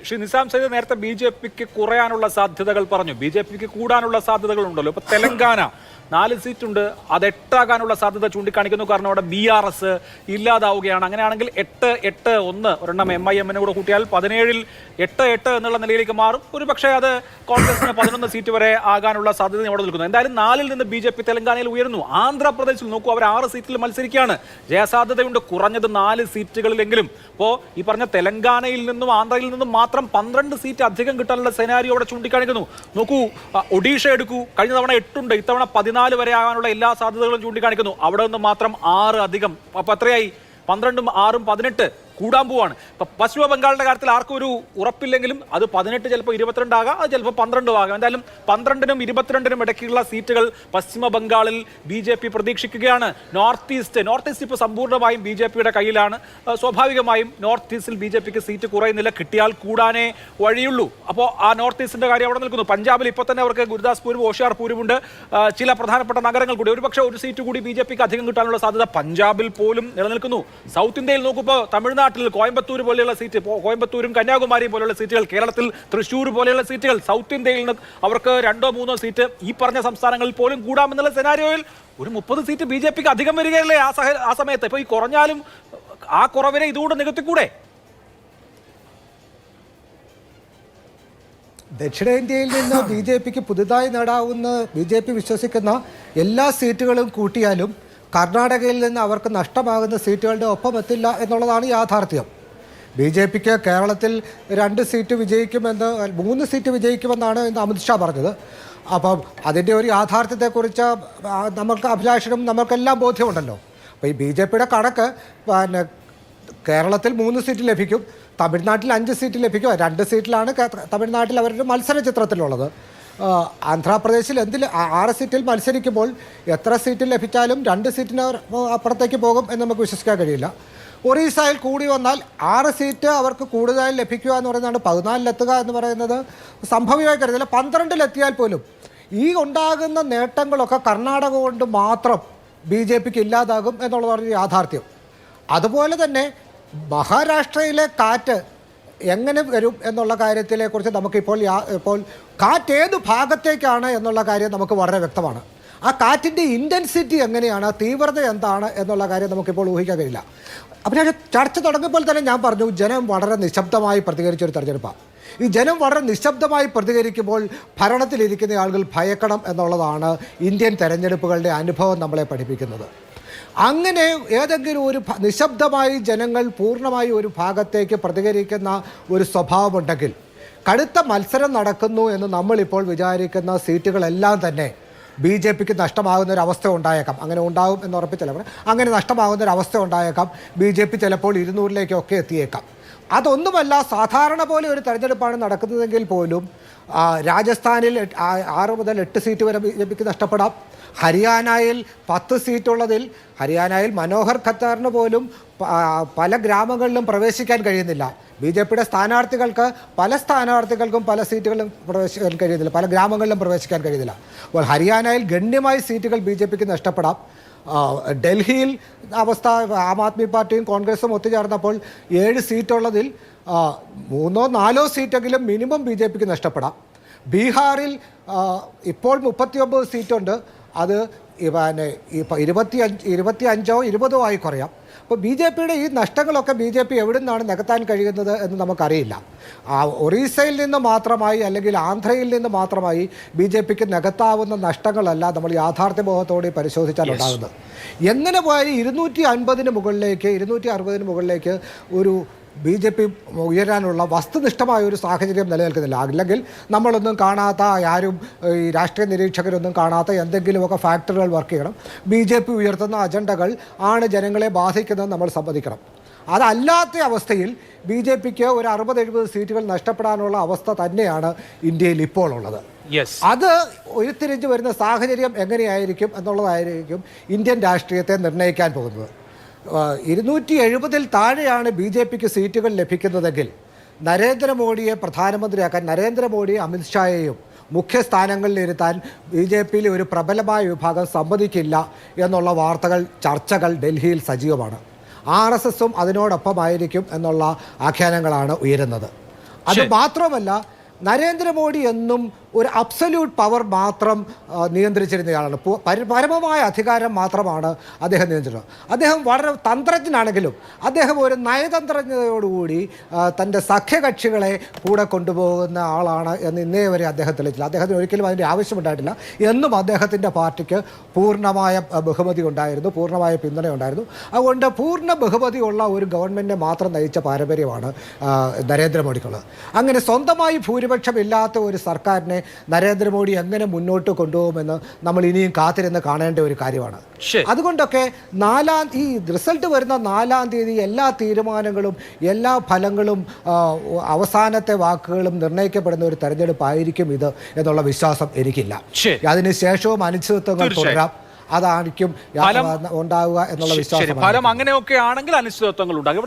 ശ്രീ നിസാം സയ്യിദ് നേരത്തെ ബി.ജെ.പിക്ക് കുറയാനുള്ള സാധ്യതകൾ പറഞ്ഞു, ബി.ജെ.പിക്ക് കൂടാനുള്ള സാധ്യതകൾ ഉണ്ടല്ലോ. ഇപ്പൊ തെലങ്കാന 4 സീറ്റുണ്ട്, അത് 8 ആകാനുള്ള സാധ്യത ചൂണ്ടിക്കാണിക്കുന്നു. കാരണം അവിടെ BRS ഇല്ലാതാവുകയാണ്. അങ്ങനെയാണെങ്കിൽ 8-8-1 ഒരെണ്ണം MIM കൂടെ കൂട്ടിയാൽ 17-ൽ 8-8 എന്നുള്ള നിലയിലേക്ക് മാറും. ഒരു പക്ഷേ അത് കോൺഗ്രസിന് 11 സീറ്റ് വരെ ആകാനുള്ള സാധ്യത അവിടെ നിൽക്കുന്നു. എന്തായാലും 4-ൽ നിന്ന് ബി.ജെ.പി തെലങ്കാനയിൽ ഉയരുന്നു. ആന്ധ്രാപ്രദേശിൽ നോക്കൂ, അവർ 6 സീറ്റിൽ മത്സരിക്കുകയാണ്. ജയസാധ്യതയുണ്ട് കുറഞ്ഞത് 4 സീറ്റുകളിലെങ്കിലും. അപ്പോൾ ഈ പറഞ്ഞ തെലങ്കാനയിൽ നിന്നും ആന്ധ്രയിൽ നിന്നും മാത്രം 12 സീറ്റ് അധികം കിട്ടാനുള്ള സെനാരിയോ അവിടെ ചൂണ്ടിക്കാണിക്കുന്നു. നോക്കൂ, ഒഡീഷ എടുക്കൂ, കഴിഞ്ഞ തവണ 8 ഉണ്ട്, ഇത്തവണ 14 വരെ ആകാനുള്ള എല്ലാ സാധ്യതകളും ചൂണ്ടിക്കാണിക്കുന്നു. അവിടെ നിന്ന് മാത്രം 6 അധികം. അപ്പൊ എത്രയായി? 12ഉം 6ഉം 18 കൂടാൻ പോവാണ്. ഇപ്പൊ പശ്ചിമ ബംഗാളിന്റെ കാര്യത്തിൽ ആർക്കും ഒരു ഉറപ്പില്ലെങ്കിലും അത് 18 ചിലപ്പോൾ 22 ആകാം, അത് ചിലപ്പോൾ 12 ആകാം. എന്തായാലും 12നും 22നും ഇടയ്ക്കുള്ള സീറ്റുകൾ പശ്ചിമ ബംഗാളിൽ ബി.ജെ.പി പ്രതീക്ഷിക്കുകയാണ്. നോർത്ത് ഈസ്റ്റ് ഇപ്പോൾ സമ്പൂർണ്ണമായും ബി.ജെ.പിയുടെ കയ്യിലാണ്. സ്വാഭാവികമായും നോർത്ത് ഈസ്റ്റിൽ ബി.ജെ.പിക്ക് സീറ്റ് കുറയുന്നില്ല, കിട്ടിയാൽ കൂടാനേ വഴിയുള്ളൂ. അപ്പോൾ ആ നോർത്ത് ഈസ്റ്റിന്റെ കാര്യം അവിടെ നിൽക്കുന്നു. പഞ്ചാബിൽ ഇപ്പോൾ തന്നെ അവർക്ക് ഗുരുദാസ്പൂരും ഹോഷിയാർപൂരും ഉണ്ട്, ചില പ്രധാനപ്പെട്ട നഗരങ്ങൾ കൂടി. ഒരുപക്ഷെ ഒരു സീറ്റ് കൂടി ബി.ജെ.പിക്ക് അധികം കിട്ടാനുള്ള സാധ്യത പഞ്ചാബിൽ പോലും നിലനിൽക്കുന്നു. സൗത്ത് ഇന്ത്യയിൽ നോക്കുമ്പോൾ തമിഴ്നാട്ടിൽ കോയമ്പത്തൂർ പോലെയുള്ള സീറ്റ്, കോയമ്പത്തൂരും കന്യാകുമാരിയും പോലെയുള്ള സീറ്റുകൾ, കേരളത്തിൽ തൃശ്ശൂർ പോലെയുള്ള സീറ്റുകൾ, സൗത്ത് ഇന്ത്യയിൽ നിന്ന് അവർക്ക് 2-3 സീറ്റ് ഈ പറഞ്ഞ സംസ്ഥാനങ്ങളിൽ പോലും കൂടാമെന്നുള്ള സെനാരിയോയിൽ ഒരു 30 സീറ്റ് ബി.ജെ.പിക്ക് അധികം വരികയല്ലേ ആ സമയത്ത്. ഇപ്പൊ ഈ കുറഞ്ഞാലും ആ കുറവിനെ ഇതുകൊണ്ട് നികത്തിക്കൂടെ? ദക്ഷിണേന്ത്യയിൽ നിന്ന് ബി.ജെ.പിക്ക് പുതുതായി നേടാവുന്ന ബി.ജെ.പി വിശ്വസിക്കുന്ന എല്ലാ സീറ്റുകളും കൂട്ടിയാലും കർണാടകയിൽ നിന്ന് അവർക്ക് നഷ്ടമാകുന്ന സീറ്റുകളുടെ ഒപ്പം എത്തില്ല എന്നുള്ളതാണ് യാഥാർത്ഥ്യം. ബി.ജെ.പിക്ക് കേരളത്തിൽ 2 സീറ്റ് വിജയിക്കുമെന്ന് 3 സീറ്റ് വിജയിക്കുമെന്നാണ് ഇന്ന് അമിത്ഷാ പറഞ്ഞത്. അപ്പം അതിൻ്റെ ഒരു യാഥാർത്ഥ്യത്തെക്കുറിച്ച് നമുക്ക് അഭിലാഷനും നമുക്കെല്ലാം ബോധ്യമുണ്ടല്ലോ. അപ്പോൾ ഈ ബി.ജെ.പിയുടെ കണക്ക് പിന്നെ കേരളത്തിൽ 3 സീറ്റ് ലഭിക്കും, തമിഴ്നാട്ടിൽ 5 സീറ്റ് ലഭിക്കും. 2 സീറ്റിലാണ് തമിഴ്നാട്ടിൽ അവരുടെ മത്സര ചിത്രത്തിലുള്ളത്. ആന്ധ്രാപ്രദേശിൽ 6 സീറ്റിൽ മത്സരിക്കുമ്പോൾ എത്ര സീറ്റ് ലഭിച്ചാലും 2 സീറ്റിന് അപ്പുറത്തേക്ക് പോകും എന്ന് നമുക്ക് വിശ്വസിക്കാൻ കഴിയില്ല. ഒറീസയിൽ കൂടി വന്നാൽ 6 സീറ്റ് അവർക്ക് കൂടുതലായി ലഭിക്കുക എന്ന് പറയുന്നതാണ്. 14-ലെത്തുക എന്ന് പറയുന്നത് സംഭവ്യമായി കരുതില്ല. 12-ലെത്തിയാൽ പോലും ഈ ഉണ്ടാകുന്ന നേട്ടങ്ങളൊക്കെ കർണാടക കൊണ്ട് മാത്രം ബി.ജെ.പിക്ക് ഇല്ലാതാകും എന്നുള്ളതാണ് യാഥാർത്ഥ്യം. അതുപോലെ തന്നെ മഹാരാഷ്ട്രയിലെ കാറ്റ് എങ്ങനെ വരും എന്നുള്ള കാര്യത്തിനെക്കുറിച്ച് നമുക്കിപ്പോൾ കാറ്റ് ഏത് ഭാഗത്തേക്കാണ് എന്നുള്ള കാര്യം നമുക്ക് വളരെ വ്യക്തമാണ്. ആ കാറ്റിൻ്റെ ഇൻറ്റൻസിറ്റി എങ്ങനെയാണ്, തീവ്രത എന്താണ് എന്നുള്ള കാര്യം നമുക്കിപ്പോൾ ഊഹിക്കാൻ കഴിയില്ല. അപ്പോൾ ചർച്ച തുടങ്ങുമ്പോൾ തന്നെ ഞാൻ പറഞ്ഞു, ജനം വളരെ നിശബ്ദമായി പ്രതികരിച്ചൊരു തെരഞ്ഞെടുപ്പാണ്. ഈ ജനം വളരെ നിശബ്ദമായി പ്രതികരിക്കുമ്പോൾ ഭരണത്തിലിരിക്കുന്ന ആളുകൾ ഭയക്കണം എന്നുള്ളതാണ് ഇന്ത്യൻ തെരഞ്ഞെടുപ്പുകളുടെ അനുഭവം നമ്മളെ പഠിപ്പിക്കുന്നത്. അങ്ങനെ ഏതെങ്കിലും ഒരു നിശബ്ദമായി ജനങ്ങൾ പൂർണ്ണമായി ഒരു ഭാഗത്തേക്ക് പ്രതികരിക്കുന്ന ഒരു സ്വഭാവമുണ്ടെങ്കിൽ കടുത്ത മത്സരം നടക്കുന്നു എന്ന് നമ്മളിപ്പോൾ വിചാരിക്കുന്ന സീറ്റുകളെല്ലാം തന്നെ ബി.ജെ.പിക്ക് നഷ്ടമാകുന്നൊരവസ്ഥ ഉണ്ടായേക്കാം. അങ്ങനെ ഉണ്ടാകും എന്ന് ഉറപ്പിച്ചല്ല, അങ്ങനെ നഷ്ടമാകുന്നൊരവസ്ഥ ഉണ്ടായേക്കാം. ബി.ജെ.പി ചിലപ്പോൾ 200-ലേക്കൊക്കെ എത്തിയേക്കാം. അതൊന്നുമല്ല, സാധാരണ പോലെ ഒരു തെരഞ്ഞെടുപ്പാണ് നടക്കുന്നതെങ്കിൽ പോലും രാജസ്ഥാനിൽ 6 മുതൽ 8 സീറ്റ് വരെ ബി.ജെ.പിക്ക് നഷ്ടപ്പെടാം. ഹരിയാനയിൽ 10 സീറ്റുള്ളതിൽ ഹരിയാനയിൽ മനോഹർ ഖത്താറിന് പോലും പല ഗ്രാമങ്ങളിലും പ്രവേശിക്കാൻ കഴിയുന്നില്ല. ബി.ജെ.പിയുടെ സ്ഥാനാർത്ഥികൾക്ക് പല സ്ഥാനാർത്ഥികൾക്കും പല സീറ്റുകളിലും പ്രവേശിക്കാൻ കഴിയുന്നില്ല, പല ഗ്രാമങ്ങളിലും പ്രവേശിക്കാൻ കഴിയുന്നില്ല. അപ്പോൾ ഹരിയാനയിൽ ഗണ്യമായ സീറ്റുകൾ ബി.ജെ.പിക്ക് നഷ്ടപ്പെടാം. ഡൽഹിയിൽ അവസ്ഥ ആം ആദ്മി പാർട്ടിയും കോൺഗ്രസും ഒത്തുചേർന്നപ്പോൾ 7 സീറ്റുള്ളതിൽ 3-4 സീറ്റെങ്കിലും മിനിമം ബി.ജെ.പിക്ക് നഷ്ടപ്പെടാം. ബീഹാറിൽ ഇപ്പോൾ 39 സീറ്റുണ്ട്, അത് പിന്നെ 25-20 ആയി കുറയാം. അപ്പോൾ ബി.ജെ.പിയുടെ ഈ നഷ്ടങ്ങളൊക്കെ ബി.ജെ.പി എവിടെ നിന്നാണ് നികത്താൻ കഴിയുന്നത് എന്ന് നമുക്കറിയില്ല. ഒറീസയിൽ നിന്ന് മാത്രമായി അല്ലെങ്കിൽ ആന്ധ്രയിൽ നിന്ന് മാത്രമായി ബി.ജെ.പിക്ക് നികത്താവുന്ന നഷ്ടങ്ങളല്ല നമ്മൾ യാഥാർത്ഥ്യബോധത്തോടെ പരിശോധിച്ചാൽ ഉണ്ടാകുന്നത്. എങ്ങനെ പോയാലും 250-ന് മുകളിലേക്ക് 260-ന് മുകളിലേക്ക് ഒരു ബി.ജെ.പി ഉയരാനുള്ള വസ്തുനിഷ്ഠമായ ഒരു സാഹചര്യം നിലനിൽക്കുന്നില്ല. അല്ലെങ്കിൽ നമ്മളൊന്നും കാണാത്ത, ആരും ഈ രാഷ്ട്രീയ നിരീക്ഷകരൊന്നും കാണാത്ത എന്തെങ്കിലുമൊക്കെ ഫാക്ടറുകൾ വർക്ക് ചെയ്യണം. ബി.ജെ.പി ഉയർത്തുന്ന അജണ്ടകൾ ആണ് ജനങ്ങളെ ബാധിക്കുന്നത് നമ്മൾ സമ്മതിക്കണം. അതല്ലാത്ത അവസ്ഥയിൽ ബി.ജെ.പിക്ക് ഒരു 60-70 സീറ്റുകൾ നഷ്ടപ്പെടാനുള്ള അവസ്ഥ തന്നെയാണ് ഇന്ത്യയിൽ ഇപ്പോൾ ഉള്ളത്. അത് ഉരുത്തിരിഞ്ഞു വരുന്ന സാഹചര്യം എങ്ങനെയായിരിക്കും എന്നുള്ളതായിരിക്കും ഇന്ത്യൻ രാഷ്ട്രീയത്തെ നിർണ്ണയിക്കാൻ പോകുന്നത്. 270-ൽ താഴെയാണ് ബി.ജെ.പിക്ക് സീറ്റുകൾ ലഭിക്കുന്നതെങ്കിൽ നരേന്ദ്രമോദിയെ പ്രധാനമന്ത്രിയാക്കാൻ, നരേന്ദ്രമോദിയെ അമിത്ഷായെയും മുഖ്യ സ്ഥാനങ്ങളിലിരുത്താൻ ബി.ജെ.പിയിലെ ഒരു പ്രബലമായ വിഭാഗം സമ്മതിക്കില്ല എന്നുള്ള വാർത്തകൾ, ചർച്ചകൾ ഡൽഹിയിൽ സജീവമാണ്. RSSും അതിനോടൊപ്പമായിരിക്കും എന്നുള്ള ആഖ്യാനങ്ങളാണ് ഉയരുന്നത്. അത് മാത്രമല്ല നരേന്ദ്രമോദി എന്നും ഒരു അബ്സല്യൂട്ട് പവർ മാത്രം നിയന്ത്രിച്ചിരുന്നയാളാണ്. പരമമായ അധികാരം മാത്രമാണ് അദ്ദേഹം നിയന്ത്രിച്ചത്. അദ്ദേഹം വളരെ തന്ത്രജ്ഞനാണെങ്കിലും അദ്ദേഹം ഒരു നയതന്ത്രജ്ഞതയോടുകൂടി തൻ്റെ സഖ്യകക്ഷികളെ കൂടെ കൊണ്ടുപോകുന്ന ആളാണ് എന്ന് ഇന്നേ വരെ അദ്ദേഹം തെളിയിച്ചില്ല. അദ്ദേഹത്തിന് ഒരിക്കലും അതിൻ്റെ ആവശ്യമുണ്ടായിട്ടില്ല. എന്നും അദ്ദേഹത്തിൻ്റെ പാർട്ടിക്ക് പൂർണ്ണമായ ബഹുമതി ഉണ്ടായിരുന്നു, പൂർണ്ണമായ പിന്തുണ ഉണ്ടായിരുന്നു. അതുകൊണ്ട് പൂർണ്ണ ബഹുമതിയുള്ള ഒരു ഗവൺമെൻറ്റിനെ മാത്രം നയിച്ച പാരമ്പര്യമാണ് നരേന്ദ്രമോദിക്കുള്ളത്. അങ്ങനെ സ്വന്തമായി ഭൂരിപക്ഷമില്ലാത്ത ഒരു സർക്കാരിനെ നരേന്ദ്രമോദി എങ്ങനെ മുന്നോട്ട് കൊണ്ടുപോകുമെന്ന് നമ്മൾ ഇനിയും കാത്തിരുന്ന് കാണേണ്ട ഒരു കാര്യമാണ്. അതുകൊണ്ടൊക്കെ ഈ റിസൾട്ട് വരുന്ന 4-ാം തീയതി എല്ലാ തീരുമാനങ്ങളും എല്ലാ ഫലങ്ങളും അവസാനത്തെ വാക്കുകളും നിർണ്ണയിക്കപ്പെടുന്ന ഒരു തെരഞ്ഞെടുപ്പായിരിക്കും ഇത് എന്നുള്ള വിശ്വാസം എനിക്കില്ല. അതിനുശേഷവും അനിശ്ചിതത്വങ്ങൾ തുടരാം. അതായിരിക്കും ഉണ്ടാവുക എന്നുള്ള വിശ്വാസം. ഫലം അങ്ങനെയൊക്കെ ആണെങ്കിൽ അനിശ്ചിതത്വങ്ങൾ ഉണ്ടാകും.